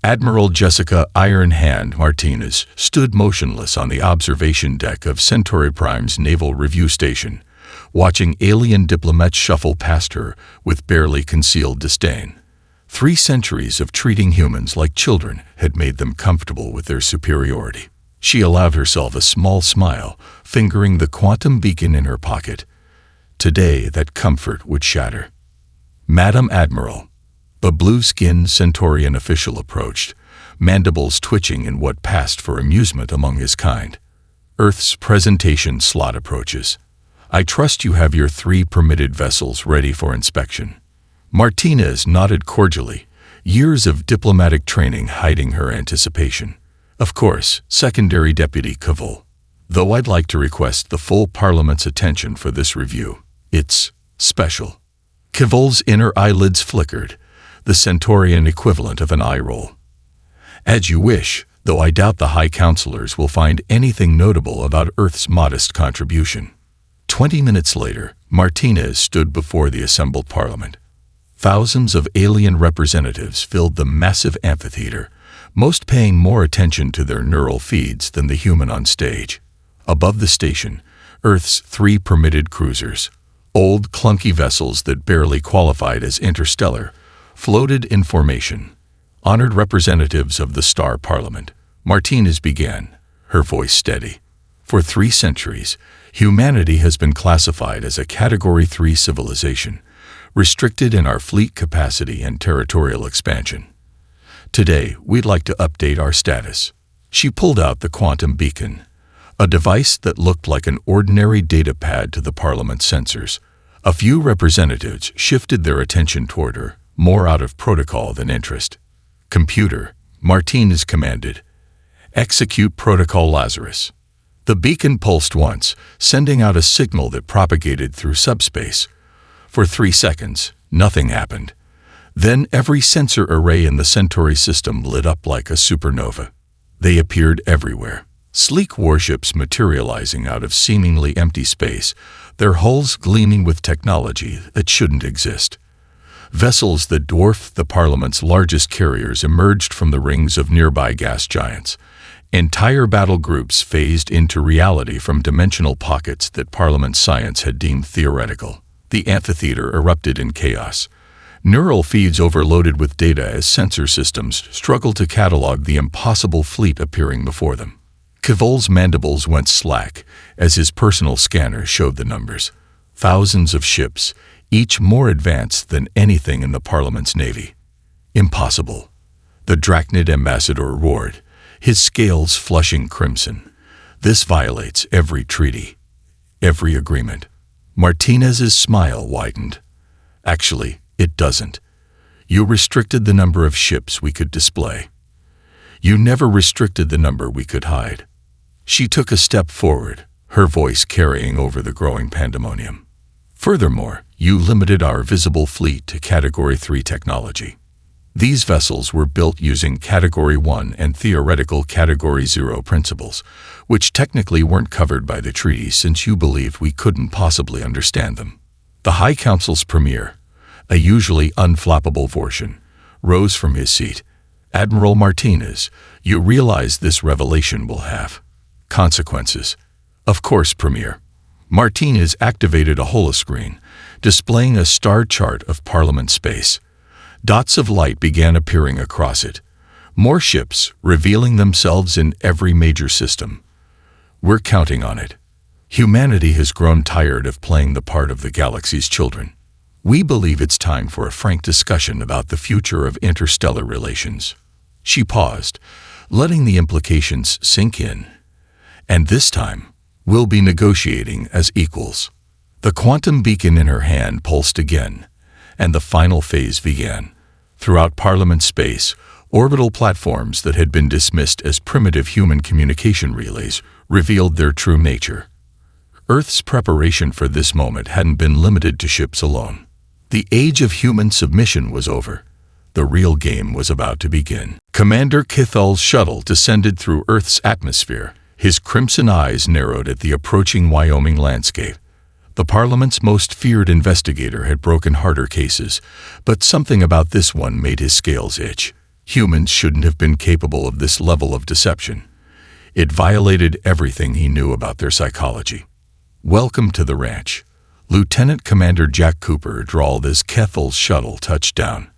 Admiral Jessica Iron Hand Martinez stood motionless on the observation deck of Centauri Prime's Naval Review Station, watching alien diplomats shuffle past her with barely concealed disdain. 3 centuries of treating humans like children had made them comfortable with their superiority. She allowed herself a small smile, fingering the quantum beacon in her pocket. Today, that comfort would shatter. "Madam Admiral." The blue-skinned Centaurian official approached, mandibles twitching in what passed for amusement among his kind. "Earth's presentation slot approaches. I trust you have your 3 permitted vessels ready for inspection." Martinez nodded cordially, years of diplomatic training hiding her anticipation. "Of course, Secondary Deputy Cavil. Though I'd like to request the full Parliament's attention for this review. It's special." Cavil's inner eyelids flickered, the Centaurian equivalent of an eye roll. "As you wish, though I doubt the High Counselors will find anything notable about Earth's modest contribution." 20 minutes later, Martinez stood before the assembled Parliament. Thousands of alien representatives filled the massive amphitheater, most paying more attention to their neural feeds than the human on stage. Above the station, Earth's 3 permitted cruisers, old clunky vessels that barely qualified as interstellar, floated in formation. Honored representatives of the Star Parliament, Martinez began, her voice steady. "For 3 centuries, humanity has been classified as a Category 3 civilization, restricted in our fleet capacity and territorial expansion. Today, we'd like to update our status." She pulled out the quantum beacon, a device that looked like an ordinary data pad to the Parliament's sensors. A few representatives shifted their attention toward her, more out of protocol than interest. "Computer," Martinez commanded, "execute Protocol Lazarus." The beacon pulsed once, sending out a signal that propagated through subspace. For 3 seconds, nothing happened. Then every sensor array in the Centauri system lit up like a supernova. They appeared everywhere. Sleek warships materializing out of seemingly empty space, their hulls gleaming with technology that shouldn't exist. Vessels that dwarfed the Parliament's largest carriers emerged from the rings of nearby gas giants. Entire battle groups phased into reality from dimensional pockets that Parliament science had deemed theoretical. The amphitheater erupted in chaos. Neural feeds overloaded with data as sensor systems struggled to catalog the impossible fleet appearing before them. Cavil's mandibles went slack as his personal scanner showed the numbers. Thousands of ships, each more advanced than anything in the Parliament's navy. "Impossible," the Drachnid ambassador roared, his scales flushing crimson. "This violates every treaty, every agreement." Martinez's smile widened. "Actually, it doesn't. You restricted the number of ships we could display. You never restricted the number we could hide." She took a step forward, her voice carrying over the growing pandemonium. "Furthermore, you limited our visible fleet to Category 3 technology. These vessels were built using Category 1 and theoretical Category 0 principles, which technically weren't covered by the treaty since you believed we couldn't possibly understand them." The High Council's premier, a usually unflappable Vortian, rose from his seat. "Admiral Martinez, you realize this revelation will have consequences." "Of course, Premier." Martinez activated a holoscreen, displaying a star chart of Parliament space. Dots of light began appearing across it. More ships, revealing themselves in every major system. "We're counting on it. Humanity has grown tired of playing the part of the galaxy's children. We believe it's time for a frank discussion about the future of interstellar relations." She paused, letting the implications sink in. "And this time, we'll be negotiating as equals." The quantum beacon in her hand pulsed again, and the final phase began. Throughout Parliament space, orbital platforms that had been dismissed as primitive human communication relays revealed their true nature. Earth's preparation for this moment hadn't been limited to ships alone. The age of human submission was over. The real game was about to begin. Commander Kithal's shuttle descended through Earth's atmosphere, his crimson eyes narrowed at the approaching Wyoming landscape. The Parliament's most feared investigator had broken harder cases, but something about this one made his scales itch. Humans shouldn't have been capable of this level of deception. It violated everything he knew about their psychology. "Welcome to the ranch," Lieutenant Commander Jack Cooper drawled as Kethel's shuttle touched down.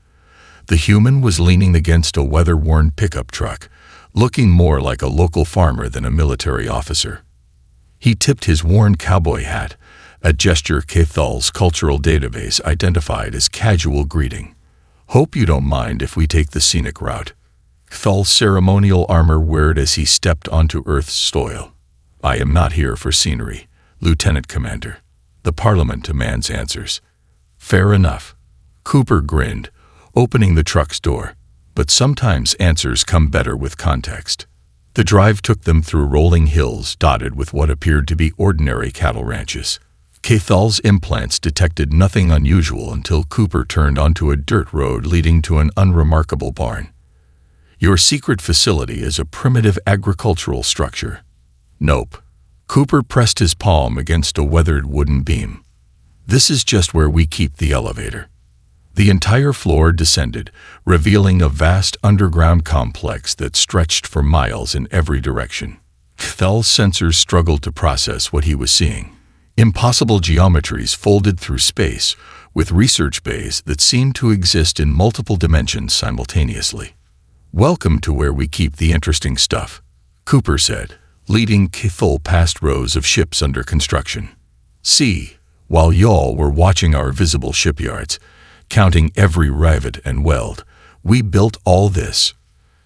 The human was leaning against a weather-worn pickup truck, looking more like a local farmer than a military officer. He tipped his worn cowboy hat, a gesture Kethel's cultural database identified as casual greeting. "Hope you don't mind if we take the scenic route." Kethel's ceremonial armor whirred as he stepped onto Earth's soil. "I am not here for scenery, Lieutenant Commander. The Parliament demands answers." "Fair enough." Cooper grinned, opening the truck's door. "But sometimes answers come better with context." The drive took them through rolling hills dotted with what appeared to be ordinary cattle ranches. Kethel's implants detected nothing unusual until Cooper turned onto a dirt road leading to an unremarkable barn. "Your secret facility is a primitive agricultural structure." "Nope." Cooper pressed his palm against a weathered wooden beam. "This is just where we keep the elevator." The entire floor descended, revealing a vast underground complex that stretched for miles in every direction. Kethel's sensors struggled to process what he was seeing. Impossible geometries folded through space, with research bays that seemed to exist in multiple dimensions simultaneously. "Welcome to where we keep the interesting stuff," Cooper said, leading Kethel past rows of ships under construction. "See, while y'all were watching our visible shipyards, counting every rivet and weld, we built all this."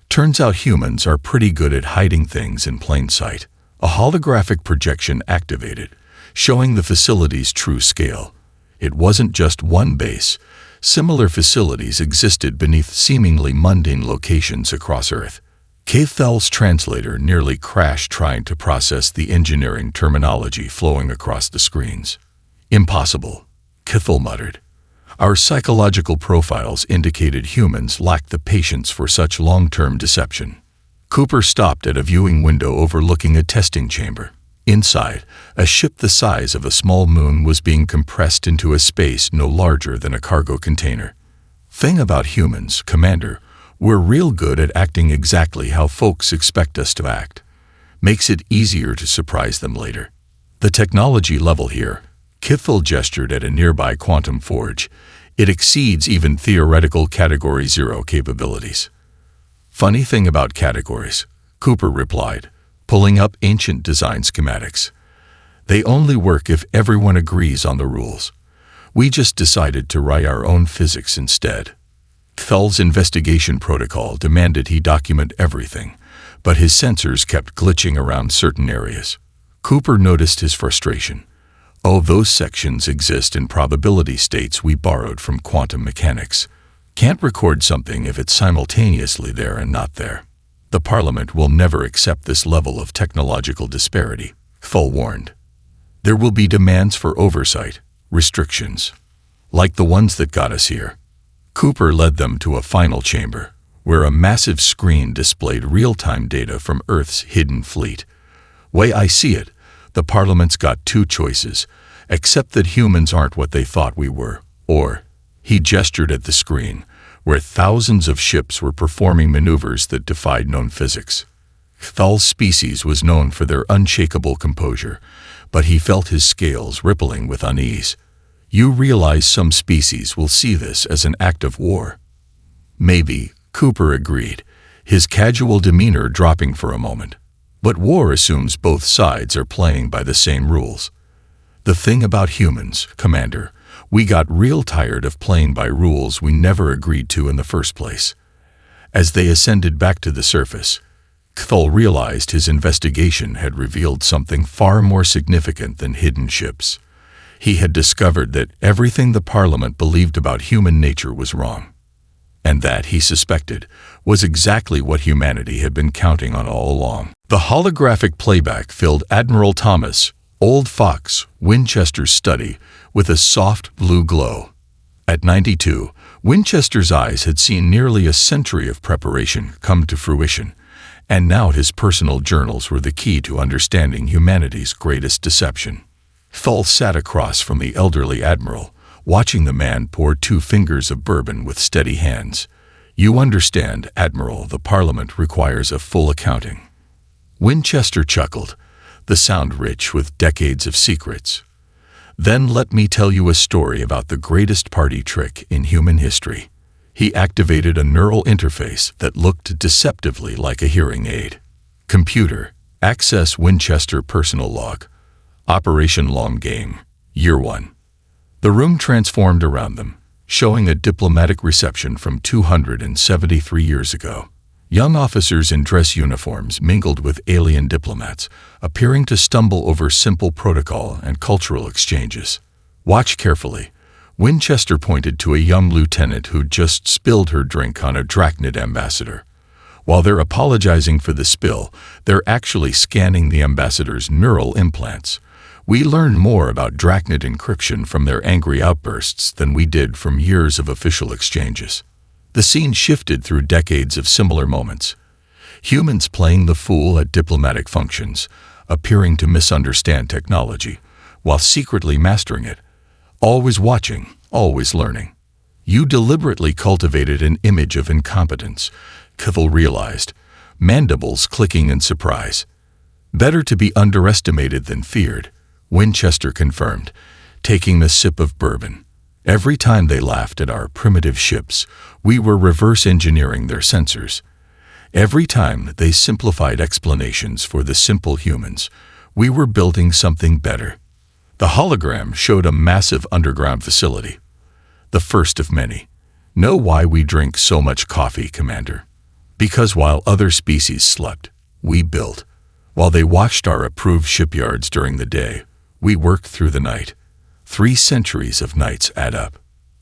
Turns out humans are pretty good at hiding things in plain sight. A holographic projection activated, showing the facility's true scale. It wasn't just one base. Similar facilities existed beneath seemingly mundane locations across Earth. Kethel's translator nearly crashed trying to process the engineering terminology flowing across the screens. "Impossible," Kethel muttered. "Our psychological profiles indicated humans lacked the patience for such long-term deception." Cooper stopped at a viewing window overlooking a testing chamber. Inside, a ship the size of a small moon was being compressed into a space no larger than a cargo container. "Thing about humans, Commander, we're real good at acting exactly how folks expect us to act. Makes it easier to surprise them later." The technology level here, Kethel gestured at a nearby quantum forge. It exceeds even theoretical Category 0 capabilities. "Funny thing about categories," Cooper replied, pulling up ancient design schematics. "They only work if everyone agrees on the rules. We just decided to write our own physics instead." Kethel's investigation protocol demanded he document everything, but his sensors kept glitching around certain areas. Cooper noticed his frustration. "Oh, those sections exist in probability states we borrowed from quantum mechanics. Can't record something if it's simultaneously there and not there. The Parliament will never accept this level of technological disparity," Kettel warned. "There will be demands for oversight, restrictions, like the ones that got us here." Cooper led them to a final chamber, where a massive screen displayed real-time data from Earth's hidden fleet. "Way I see it, the Parliament's got two choices: accept that humans aren't what they thought we were, or," he gestured at the screen, where thousands of ships were performing maneuvers that defied known physics. Kethel's species was known for their unshakable composure, but he felt his scales rippling with unease. "You realize some species will see this as an act of war?" "Maybe," Cooper agreed, his casual demeanor dropping for a moment. "But war assumes both sides are playing by the same rules. The thing about humans, Commander, we got real tired of playing by rules we never agreed to in the first place." As they ascended back to the surface, Kettel realized his investigation had revealed something far more significant than hidden ships. He had discovered that everything the Parliament believed about human nature was wrong. And that, he suspected, was exactly what humanity had been counting on all along. The holographic playback filled Admiral Thomas, Old Fox, Winchester's study with a soft blue glow. At 92, Winchester's eyes had seen nearly a century of preparation come to fruition, and now his personal journals were the key to understanding humanity's greatest deception. Kettel sat across from the elderly admiral, watching the man pour 2 fingers of bourbon with steady hands. You understand, Admiral, the Parliament requires a full accounting. Winchester chuckled, the sound rich with decades of secrets. Then let me tell you a story about the greatest party trick in human history. He activated a neural interface that looked deceptively like a hearing aid. Computer, access Winchester personal log. Operation Long Game, Year 1. The room transformed around them, showing a diplomatic reception from 273 years ago. Young officers in dress uniforms mingled with alien diplomats, appearing to stumble over simple protocol and cultural exchanges. Watch carefully. Winchester pointed to a young lieutenant who'd just spilled her drink on a Drachnid ambassador. While they're apologizing for the spill, they're actually scanning the ambassador's neural implants. We learned more about Drachnid encryption from their angry outbursts than we did from years of official exchanges. The scene shifted through decades of similar moments. Humans playing the fool at diplomatic functions, appearing to misunderstand technology, while secretly mastering it. Always watching, always learning. You deliberately cultivated an image of incompetence, Kithel realized, mandibles clicking in surprise. Better to be underestimated than feared, Winchester confirmed, taking a sip of bourbon. Every time they laughed at our primitive ships, we were reverse engineering their sensors. Every time they simplified explanations for the simple humans, we were building something better. The hologram showed a massive underground facility. The first of many. Know why we drink so much coffee, Commander? Because while other species slept, we built. While they watched our approved shipyards during the day, we worked through the night. 3 centuries of nights add up.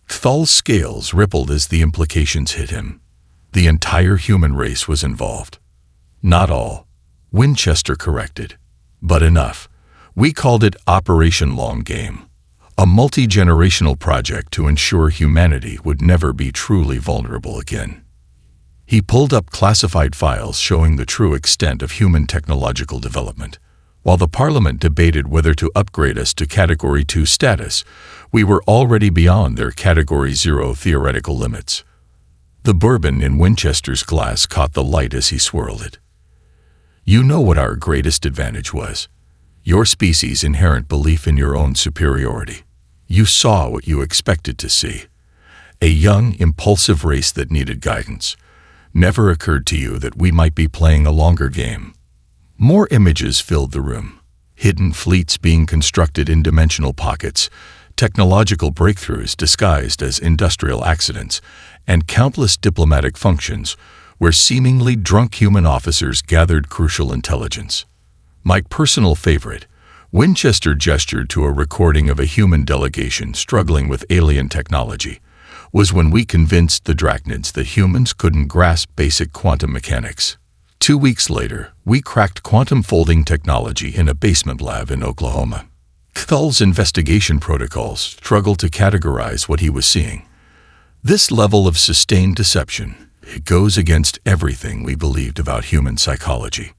Thal's scales rippled as the implications hit him. The entire human race was involved. Not all, Winchester corrected, but enough. We called it Operation Long Game, a multi-generational project to ensure humanity would never be truly vulnerable again. He pulled up classified files showing the true extent of human technological development. While the Parliament debated whether to upgrade us to Category 2 status, we were already beyond their Category 0 theoretical limits. The bourbon in Winchester's glass caught the light as he swirled it. You know what our greatest advantage was? Your species' inherent belief in your own superiority. You saw what you expected to see. A young, impulsive race that needed guidance. Never occurred to you that we might be playing a longer game. More images filled the room. Hidden fleets being constructed in dimensional pockets, technological breakthroughs disguised as industrial accidents, and countless diplomatic functions where seemingly drunk human officers gathered crucial intelligence. My personal favorite, Winchester gestured to a recording of a human delegation struggling with alien technology, was when we convinced the Drachnids that humans couldn't grasp basic quantum mechanics. 2 weeks later, we cracked quantum folding technology in a basement lab in Oklahoma. Thal's investigation protocols struggled to categorize what he was seeing. This level of sustained deception, it goes against everything we believed about human psychology.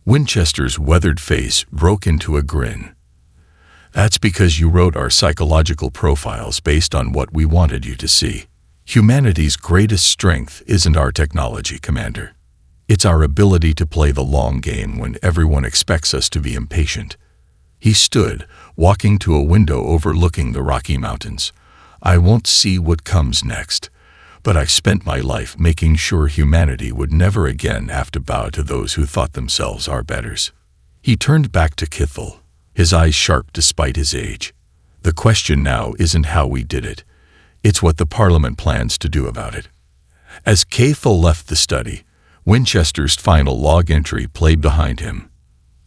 Winchester's weathered face broke into a grin. That's because you wrote our psychological profiles based on what we wanted you to see. Humanity's greatest strength isn't our technology, Commander. It's our ability to play the long game when everyone expects us to be impatient. He stood, walking to a window overlooking the Rocky Mountains. I won't see what comes next, but I've spent my life making sure humanity would never again have to bow to those who thought themselves our betters. He turned back to Kithel, his eyes sharp despite his age. The question now isn't how we did it. It's what the Parliament plans to do about it. As Kithel left the study, Winchester's final log entry played behind him.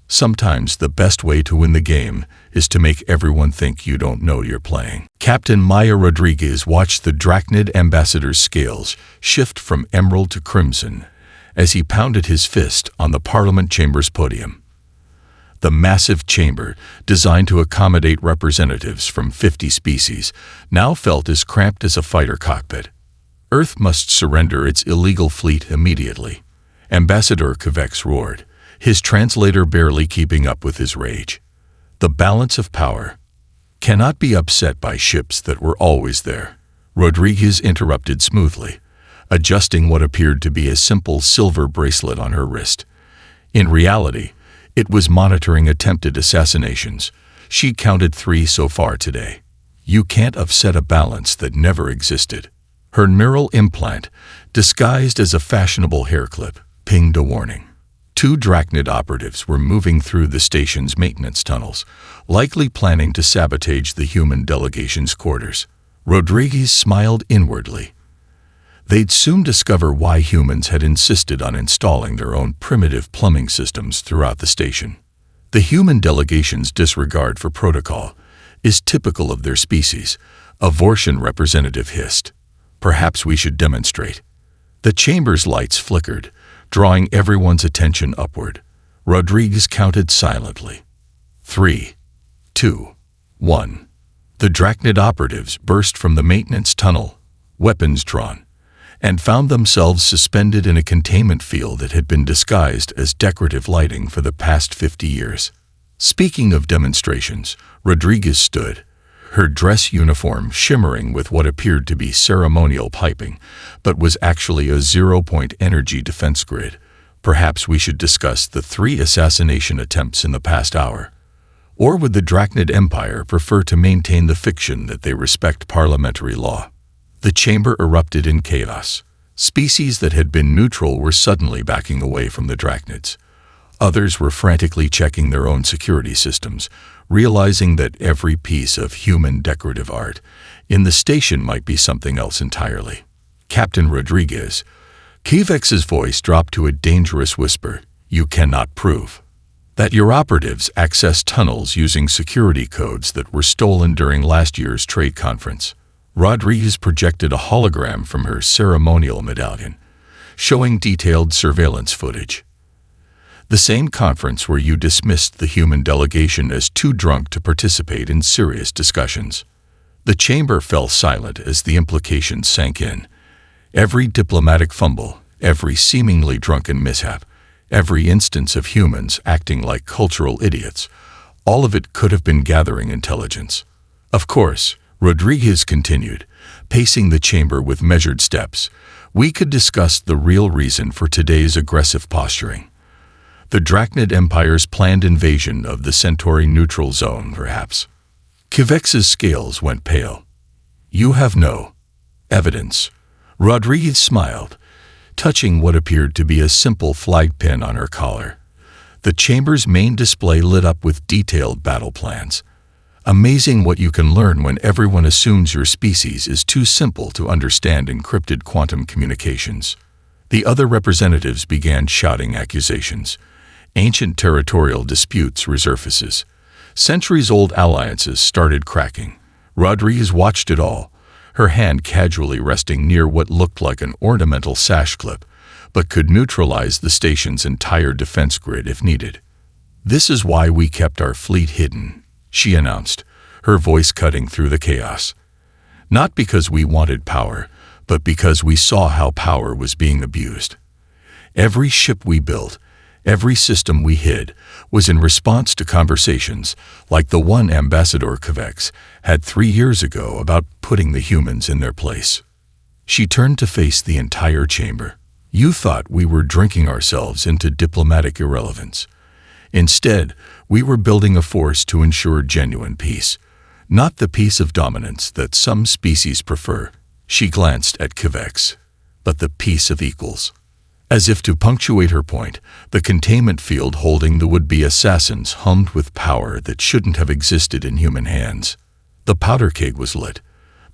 Sometimes the best way to win the game is to make everyone think you don't know you're playing. Captain Maya Rodriguez watched the Drachnid ambassador's scales shift from emerald to crimson as he pounded his fist on the Parliament chamber's podium. The massive chamber, designed to accommodate representatives from 50 species, now felt as cramped as a fighter cockpit. Earth must surrender its illegal fleet immediately. Ambassador Kovacs roared, his translator barely keeping up with his rage. The balance of power cannot be upset by ships that were always there. Rodriguez interrupted smoothly. adjusting what appeared to be a simple silver bracelet on her wrist. In reality, it was monitoring attempted assassinations. She counted 3 so far today. You can't upset a balance that never existed. Her neural implant, disguised as a fashionable hair clip, pinged a warning. 2 Drachnid operatives were moving through the station's maintenance tunnels, likely planning to sabotage the human delegation's quarters. Rodriguez smiled inwardly. They'd soon discover why humans had insisted on installing their own primitive plumbing systems throughout the station. The human delegation's disregard for protocol is typical of their species, a Vortian representative hissed. Perhaps we should demonstrate. The chamber's lights flickered, drawing everyone's attention upward. Rodriguez counted silently. 3, 2, 1. The Drachnid operatives burst from the maintenance tunnel, weapons drawn, and found themselves suspended in a containment field that had been disguised as decorative lighting for the past 50 years. Speaking of demonstrations, Rodriguez stood, her dress uniform shimmering with what appeared to be ceremonial piping, but was actually a zero-point energy defense grid. Perhaps we should discuss the 3 assassination attempts in the past hour. Or would the Drachnid Empire prefer to maintain the fiction that they respect parliamentary law? The chamber erupted in chaos. Species that had been neutral were suddenly backing away from the Drachnids. Others were frantically checking their own security systems, realizing that every piece of human decorative art in the station might be something else entirely. Captain Rodriguez, Kivex's voice dropped to a dangerous whisper. You cannot prove that your operatives accessed tunnels using security codes that were stolen during last year's trade conference. Rodriguez projected a hologram from her ceremonial medallion, showing detailed surveillance footage. The same conference where you dismissed the human delegation as too drunk to participate in serious discussions. The chamber fell silent as the implications sank in. Every diplomatic fumble, every seemingly drunken mishap, every instance of humans acting like cultural idiots, all of it could have been gathering intelligence. Of course, Rodriguez continued, pacing the chamber with measured steps, we could discuss the real reason for today's aggressive posturing. The Drachnid Empire's planned invasion of the Centauri neutral zone, perhaps. Kivex's scales went pale. You have no evidence. Rodriguez smiled, touching what appeared to be a simple flag pin on her collar. The chamber's main display lit up with detailed battle plans. Amazing what you can learn when everyone assumes your species is too simple to understand encrypted quantum communications. The other representatives began shouting accusations. Ancient territorial disputes resurfaces. Centuries-old alliances started cracking. Rodriguez watched it all, her hand casually resting near what looked like an ornamental sash clip, but could neutralize the station's entire defense grid if needed. This is why we kept our fleet hidden, she announced, her voice cutting through the chaos. Not because we wanted power, but because we saw how power was being abused. Every ship we built, every system we hid, was in response to conversations like the one Ambassador Kivex had 3 years ago about putting the humans in their place. She turned to face the entire chamber. You thought we were drinking ourselves into diplomatic irrelevance. Instead, we were building a force to ensure genuine peace, not the peace of dominance that some species prefer. She glanced at Kivex, but the peace of equals. As if to punctuate her point, the containment field holding the would-be assassins hummed with power that shouldn't have existed in human hands. The powder keg was lit.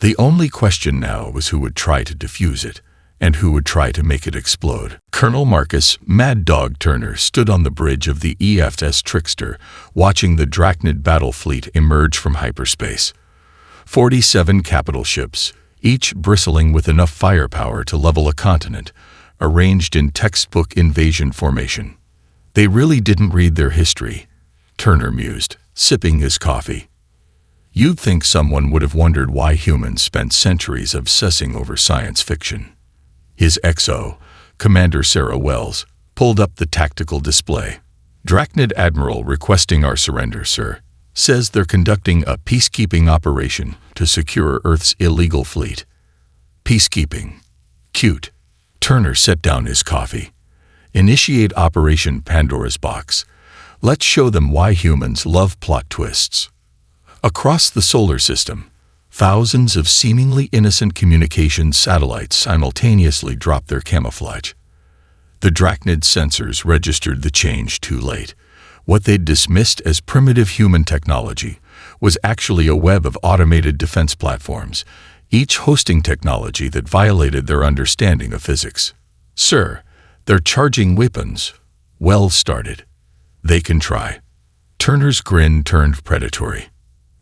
The only question now was who would try to defuse it, and who would try to make it explode. Colonel Marcus Mad Dog Turner stood on the bridge of the EFS Trickster, watching the Drachnid battle fleet emerge from hyperspace. 47 capital ships, each bristling with enough firepower to level a continent, arranged in textbook invasion formation. They really didn't read their history, Turner mused, sipping his coffee. You'd think someone would have wondered why humans spent centuries obsessing over science fiction. His XO, Commander Sarah Wells, pulled up the tactical display. Drachnid Admiral requesting our surrender, sir. Says they're conducting a peacekeeping operation to secure Earth's illegal fleet. Peacekeeping. Cute. Turner set down his coffee. Initiate Operation Pandora's Box. Let's show them why humans love plot twists. Across the solar system, thousands of seemingly innocent communications satellites simultaneously dropped their camouflage. The Drachnid sensors registered the change too late. What they'd dismissed as primitive human technology was actually a web of automated defense platforms, each hosting technology that violated their understanding of physics. "Sir, they're charging weapons," Wells started. "They can try." Turner's grin turned predatory.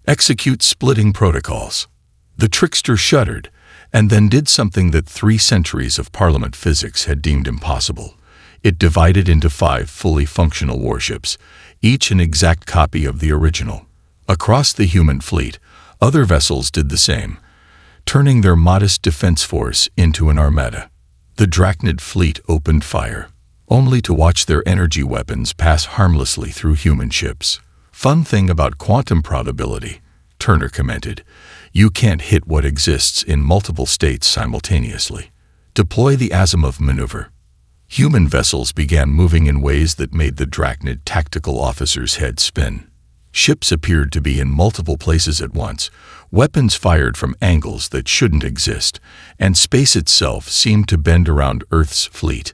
"Execute splitting protocols." The trickster shuddered, and then did something that 3 centuries of Parliament physics had deemed impossible. It divided into 5 fully functional warships, each an exact copy of the original. Across the human fleet, other vessels did the same, turning their modest defense force into an armada. The Drachnid fleet opened fire, only to watch their energy weapons pass harmlessly through human ships. "Fun thing about quantum probability," Turner commented. "You can't hit what exists in multiple states simultaneously. Deploy the Asimov maneuver." Human vessels began moving in ways that made the Drachnid tactical officer's head spin. Ships appeared to be in multiple places at once, weapons fired from angles that shouldn't exist, and space itself seemed to bend around Earth's fleet.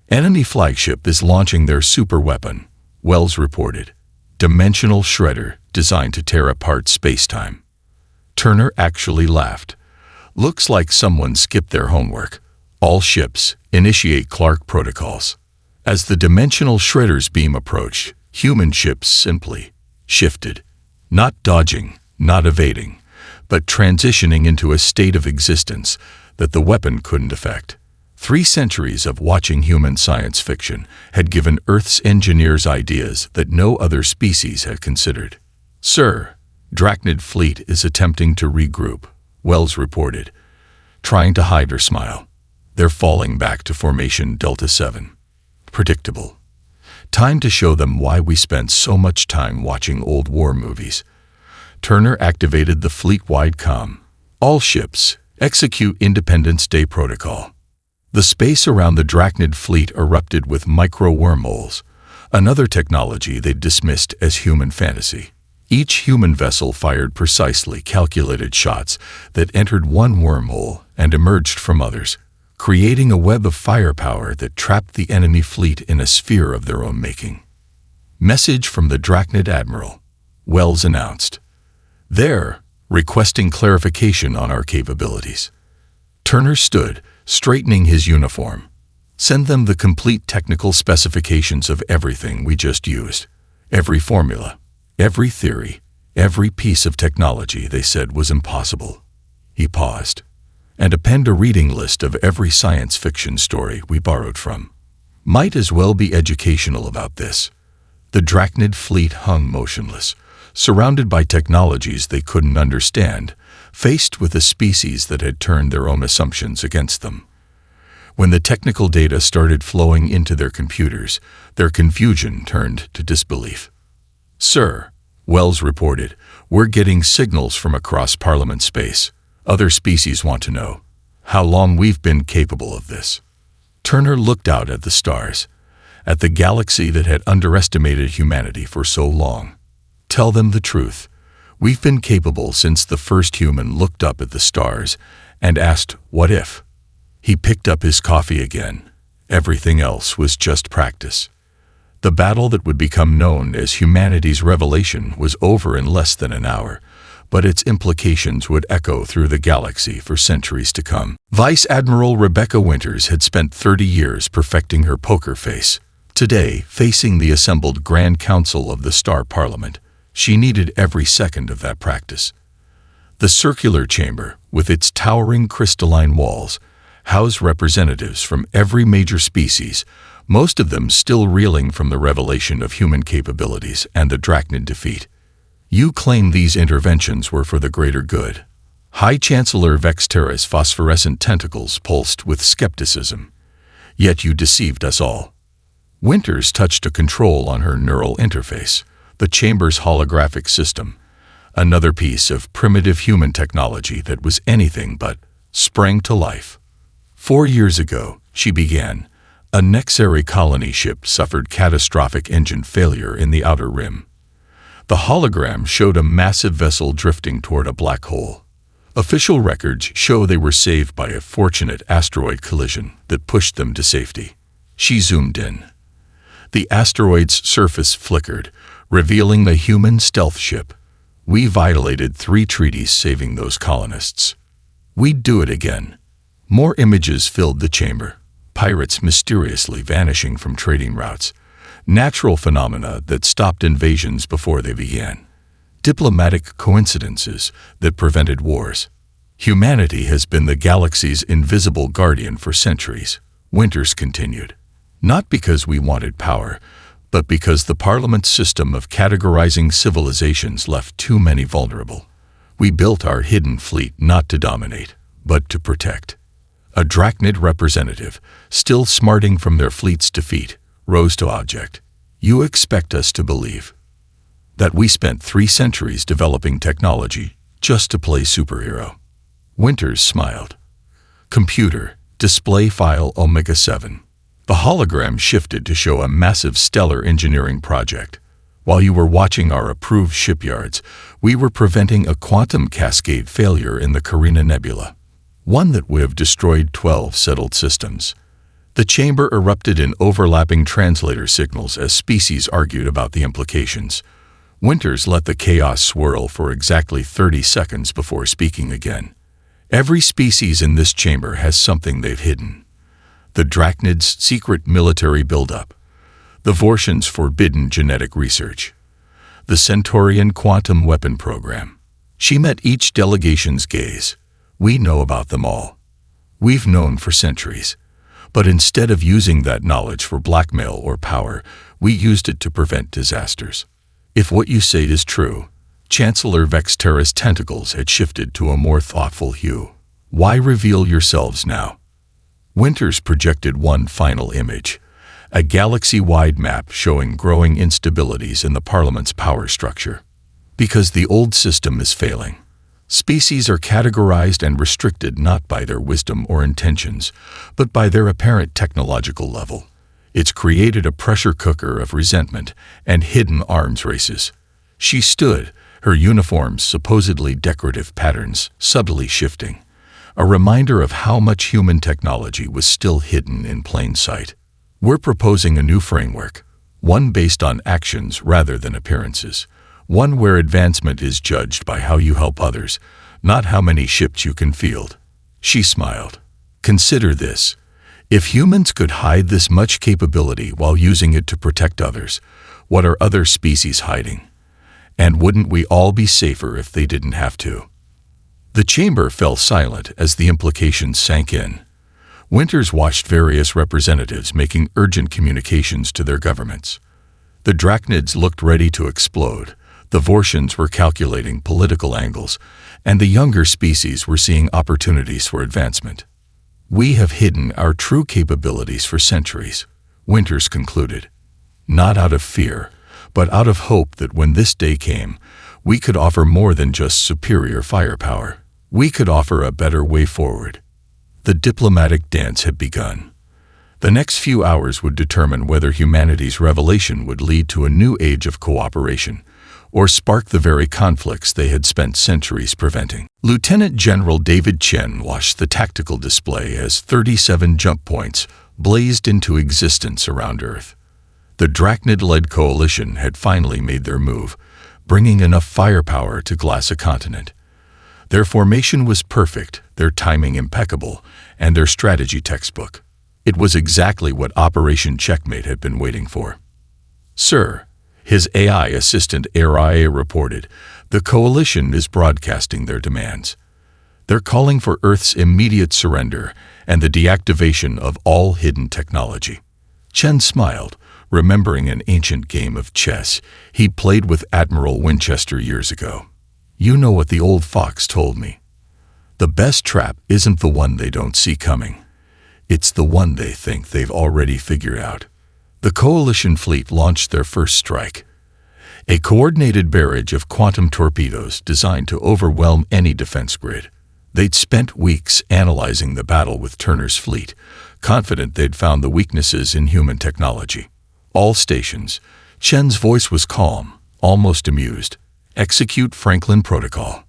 "Enemy flagship is launching their superweapon," Wells reported. "Dimensional shredder designed to tear apart space-time." Turner actually laughed. "Looks like someone skipped their homework. All ships, initiate Clark protocols." As the dimensional shredder's beam approached, human ships simply shifted, not dodging, not evading, but transitioning into a state of existence that the weapon couldn't affect. 3 centuries of watching human science fiction had given Earth's engineers ideas that no other species had considered. "Sir, Drachnid fleet is attempting to regroup," Wells reported, trying to hide her smile. "They're falling back to formation Delta 7. Predictable. Time to show them why we spent so much time watching old war movies." Turner activated the fleet-wide comm. "All ships, execute Independence Day protocol." The space around the Drachnid fleet erupted with micro-wormholes, another technology they dismissed as human fantasy. Each human vessel fired precisely calculated shots that entered one wormhole and emerged from others, creating a web of firepower that trapped the enemy fleet in a sphere of their own making. "Message from the Drachnid Admiral," Wells announced. "They're requesting clarification on our capabilities." Turner stood, straightening his uniform. "Send them the complete technical specifications of everything we just used. Every formula, every theory, every piece of technology they said was impossible." He paused. "And append a reading list of every science fiction story we borrowed from. Might as well be educational about this." The Drachnid fleet hung motionless, surrounded by technologies they couldn't understand, faced with a species that had turned their own assumptions against them. When the technical data started flowing into their computers, their confusion turned to disbelief. "Sir," Wells reported, "we're getting signals from across Parliament space. Other species want to know how long we've been capable of this." Turner looked out at the stars, at the galaxy that had underestimated humanity for so long. "Tell them the truth. We've been capable since the first human looked up at the stars and asked, 'What if?'" He picked up his coffee again. Everything else was just practice. The battle that would become known as humanity's revelation was over in less than an hour, but its implications would echo through the galaxy for centuries to come. Vice Admiral Rebecca Winters had spent 30 years perfecting her poker face. Today, facing the assembled Grand Council of the Star Parliament, she needed every second of that practice. The circular chamber, with its towering crystalline walls, housed representatives from every major species, most of them still reeling from the revelation of human capabilities and the Drachnid defeat. "You claim these interventions were for the greater good." High Chancellor Vexterra's phosphorescent tentacles pulsed with skepticism. "Yet you deceived us all." Winters touched a control on her neural interface, the chamber's holographic system, another piece of primitive human technology that was anything but sprang to life. 4 years ago, she began. A Nexari colony ship suffered catastrophic engine failure in the outer rim. The hologram showed a massive vessel drifting toward a black hole. Official records show they were saved by a fortunate asteroid collision that pushed them to safety. She zoomed in. The asteroid's surface flickered, revealing the human stealth ship. We violated 3 treaties saving those colonists. We'd do it again. More images filled the chamber. Pirates mysteriously vanishing from trading routes. Natural phenomena that stopped invasions before they began. Diplomatic coincidences that prevented wars. Humanity has been the galaxy's invisible guardian for centuries, Winters continued. Not because we wanted power, but because the Parliament's system of categorizing civilizations left too many vulnerable. We built our hidden fleet not to dominate, but to protect. A Drachnid representative, still smarting from their fleet's defeat, rose to object. You expect us to believe that we spent 3 centuries developing technology just to play superhero? Winters smiled. Computer, display file Omega 7. The hologram shifted to show a massive stellar engineering project. While you were watching our approved shipyards, we were preventing a quantum cascade failure in the Carina Nebula. One that would have destroyed 12 settled systems. The chamber erupted in overlapping translator signals as species argued about the implications. Winters let the chaos swirl for exactly 30 seconds before speaking again. Every species in this chamber has something they've hidden. The Drachnid's secret military buildup. The Vortians' forbidden genetic research. The Centaurian quantum weapon program. She met each delegation's gaze. We know about them all. We've known for centuries. But instead of using that knowledge for blackmail or power, we used it to prevent disasters. If what you say is true, Chancellor Vexterra's tentacles had shifted to a more thoughtful hue. Why reveal yourselves now? Winters projected one final image. A galaxy-wide map showing growing instabilities in the Parliament's power structure. Because the old system is failing. Species are categorized and restricted not by their wisdom or intentions, but by their apparent technological level. It's created a pressure cooker of resentment and hidden arms races. She stood, her uniform's supposedly decorative patterns subtly shifting, a reminder of how much human technology was still hidden in plain sight. We're proposing a new framework, one based on actions rather than appearances. One where advancement is judged by how you help others, not how many ships you can field. She smiled. Consider this. If humans could hide this much capability while using it to protect others, what are other species hiding? And wouldn't we all be safer if they didn't have to? The chamber fell silent as the implications sank in. Winters watched various representatives making urgent communications to their governments. The Drachnids looked ready to explode. The Vortians were calculating political angles, and the younger species were seeing opportunities for advancement. We have hidden our true capabilities for centuries, Winters concluded. Not out of fear, but out of hope that when this day came, we could offer more than just superior firepower. We could offer a better way forward. The diplomatic dance had begun. The next few hours would determine whether humanity's revelation would lead to a new age of cooperation, or spark the very conflicts they had spent centuries preventing. Lieutenant General David Chen watched the tactical display as 37 jump points blazed into existence around Earth. The Drachnid-led coalition had finally made their move, bringing enough firepower to glass a continent. Their formation was perfect, their timing impeccable, and their strategy textbook. It was exactly what Operation Checkmate had been waiting for. Sir, his AI assistant Aria reported, the coalition is broadcasting their demands. They're calling for Earth's immediate surrender and the deactivation of all hidden technology. Chen smiled, remembering an ancient game of chess he played with Admiral Winchester years ago. You know what the old fox told me. The best trap isn't the one they don't see coming. It's the one they think they've already figured out. The coalition fleet launched their first strike. A coordinated barrage of quantum torpedoes designed to overwhelm any defense grid. They'd spent weeks analyzing the battle with Turner's fleet, confident they'd found the weaknesses in human technology. All stations. Chen's voice was calm, almost amused. Execute Franklin Protocol.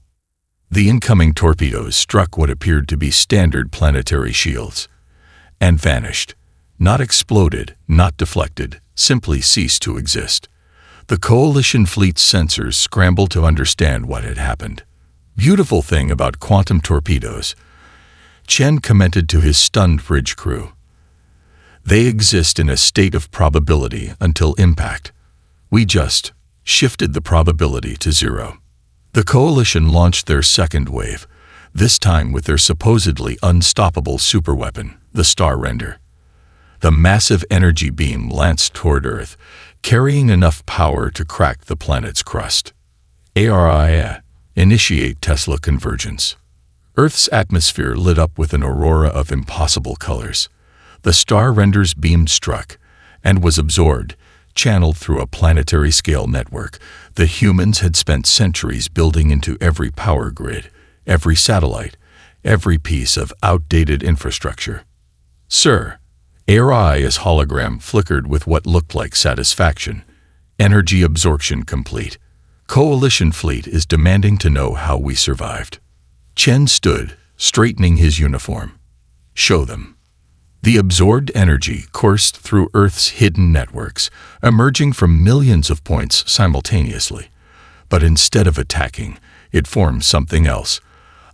The incoming torpedoes struck what appeared to be standard planetary shields and vanished. Not exploded, not deflected, simply ceased to exist. The Coalition fleet's sensors scrambled to understand what had happened. Beautiful thing about quantum torpedoes, Chen commented to his stunned bridge crew. They exist in a state of probability until impact. We just shifted the probability to zero. The Coalition launched their second wave, this time with their supposedly unstoppable superweapon, the Star Render. The massive energy beam lanced toward Earth, carrying enough power to crack the planet's crust. ARIA, initiate Tesla convergence. Earth's atmosphere lit up with an aurora of impossible colors. The Star Render's beam struck and was absorbed, channeled through a planetary-scale network that humans had spent centuries building into every power grid, every satellite, every piece of outdated infrastructure. Sir, ARIA's hologram flickered with what looked like satisfaction. Energy absorption complete. Coalition fleet is demanding to know how we survived. Chen stood, straightening his uniform. Show them. The absorbed energy coursed through Earth's hidden networks, emerging from millions of points simultaneously. But instead of attacking, it formed something else,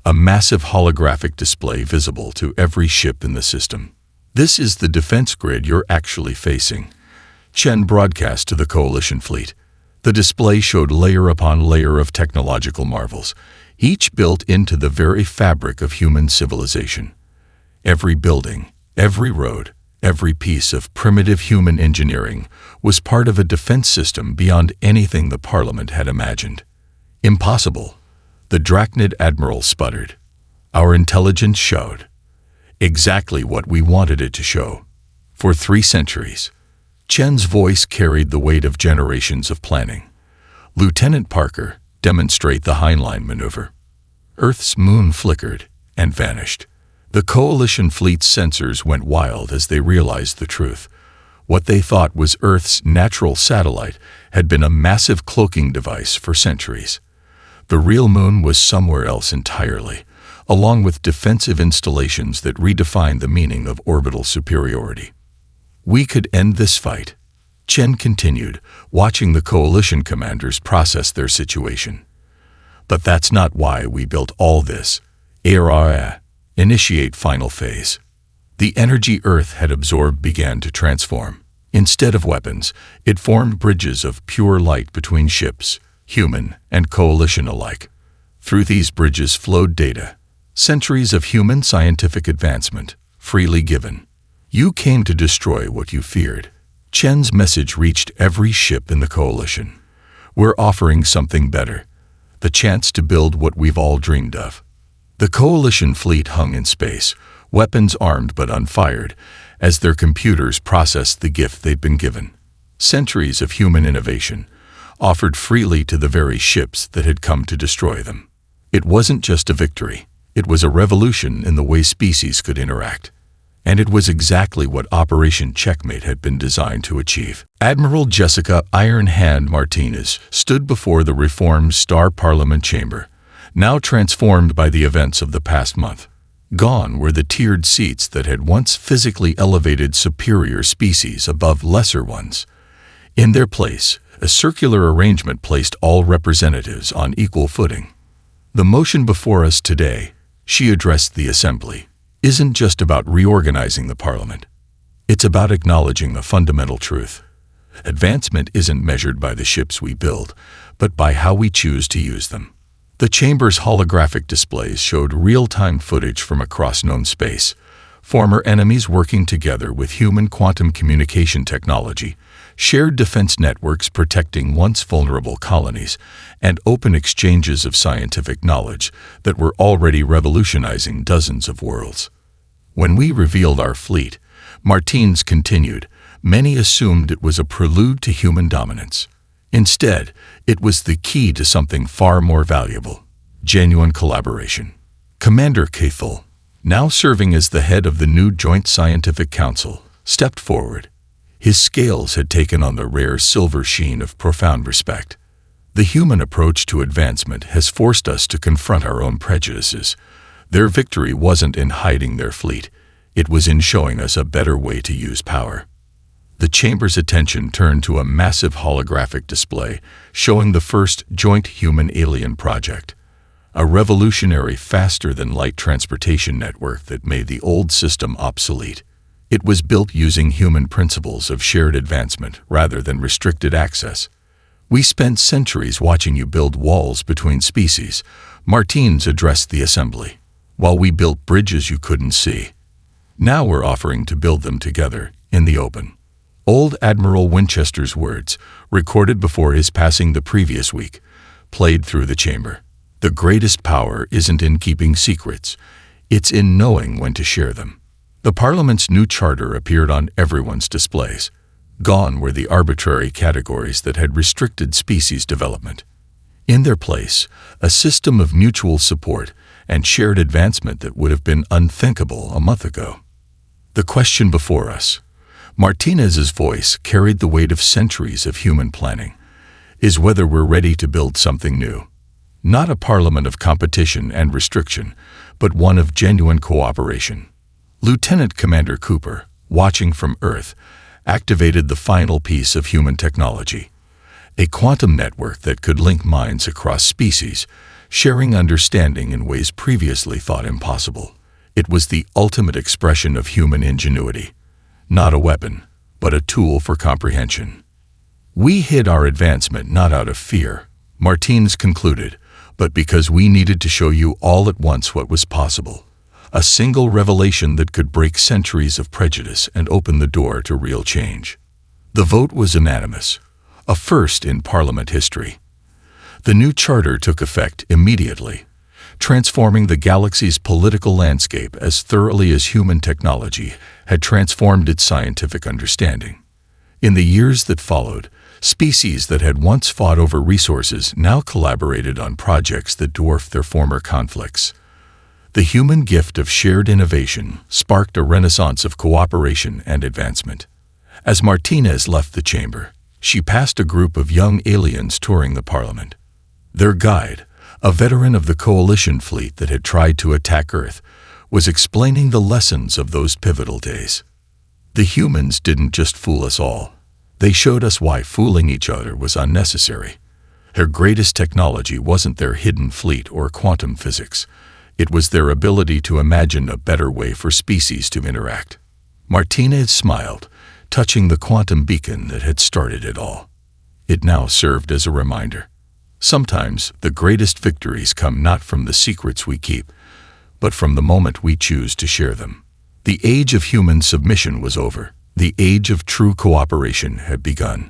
a massive holographic display visible to every ship in the system. This is the defense grid you're actually facing, Chen broadcast to the Coalition fleet. The display showed layer upon layer of technological marvels, each built into the very fabric of human civilization. Every building, every road, every piece of primitive human engineering was part of a defense system beyond anything the Parliament had imagined. Impossible, the Drachnid Admiral sputtered. Our intelligence showed exactly what we wanted it to show. For 3 centuries, Chen's voice carried the weight of generations of planning. Lieutenant Parker, demonstrate the Heinlein maneuver. Earth's moon flickered and vanished. The Coalition fleet's sensors went wild as they realized the truth. What they thought was Earth's natural satellite had been a massive cloaking device for centuries. The real moon was somewhere else entirely, along with defensive installations that redefined the meaning of orbital superiority. We could end this fight, Chen continued, watching the Coalition commanders process their situation. But that's not why we built all this. ARIA, initiate final phase. The energy Earth had absorbed began to transform. Instead of weapons, it formed bridges of pure light between ships, human and Coalition alike. Through these bridges flowed data, centuries of human scientific advancement, freely given. You came to destroy what you feared. Chen's message reached every ship in the Coalition. We're offering something better, the chance to build what we've all dreamed of. The Coalition fleet hung in space, weapons armed but unfired, as their computers processed the gift they'd been given. Centuries of human innovation, offered freely to the very ships that had come to destroy them. It wasn't just a victory, it was a revolution in the way species could interact. And it was exactly what Operation Checkmate had been designed to achieve. Admiral Jessica Iron Hand Martinez stood before the reformed Star Parliament chamber, now transformed by the events of the past month. Gone were the tiered seats that had once physically elevated superior species above lesser ones. In their place, a circular arrangement placed all representatives on equal footing. The motion before us today, she addressed the assembly, isn't just about reorganizing the Parliament. It's about acknowledging the fundamental truth. Advancement isn't measured by the ships we build, but by how we choose to use them. The chamber's holographic displays showed real-time footage from across known space, former enemies working together with human quantum communication technology, shared defense networks protecting once vulnerable colonies, and open exchanges of scientific knowledge that were already revolutionizing dozens of worlds. When we revealed our fleet, Martins continued, many assumed it was a prelude to human dominance. Instead, it was the key to something far more valuable, genuine collaboration. Commander Cathal, now serving as the head of the new Joint Scientific Council, stepped forward. His scales had taken on the rare silver sheen of profound respect. The human approach to advancement has forced us to confront our own prejudices. Their victory wasn't in hiding their fleet. It was in showing us a better way to use power. The chamber's attention turned to a massive holographic display showing the first joint human-alien project, a revolutionary faster-than-light transportation network that made the old system obsolete. It was built using human principles of shared advancement rather than restricted access. "We spent centuries watching you build walls between species," Martins addressed the assembly, "while we built bridges you couldn't see. Now we're offering to build them together, in the open." Old Admiral Winchester's words, recorded before his passing the previous week, played through the chamber. The greatest power isn't in keeping secrets, it's in knowing when to share them. The Parliament's new charter appeared on everyone's displays. Gone were the arbitrary categories that had restricted species development. In their place, a system of mutual support and shared advancement that would have been unthinkable a month ago. The question before us, Martinez's voice carried the weight of centuries of human planning, is whether we're ready to build something new. Not a parliament of competition and restriction, but one of genuine cooperation. Lieutenant Commander Cooper, watching from Earth, activated the final piece of human technology, a quantum network that could link minds across species, sharing understanding in ways previously thought impossible. It was the ultimate expression of human ingenuity. Not a weapon, but a tool for comprehension. "We hid our advancement not out of fear," Martins concluded, "but because we needed to show you all at once what was possible. A single revelation that could break centuries of prejudice and open the door to real change." The vote was unanimous, a first in Parliament history. The new charter took effect immediately, transforming the galaxy's political landscape as thoroughly as human technology had transformed its scientific understanding. In the years that followed, species that had once fought over resources now collaborated on projects that dwarfed their former conflicts. The human gift of shared innovation sparked a renaissance of cooperation and advancement. As Martinez left the chamber, she passed a group of young aliens touring the Parliament. Their guide, a veteran of the Coalition fleet that had tried to attack Earth, was explaining the lessons of those pivotal days. The humans didn't just fool us all. They showed us why fooling each other was unnecessary. Their greatest technology wasn't their hidden fleet or quantum physics. It was their ability to imagine a better way for species to interact. Martinez smiled, touching the quantum beacon that had started it all. It now served as a reminder. Sometimes the greatest victories come not from the secrets we keep, but from the moment we choose to share them. The age of human submission was over. The age of true cooperation had begun.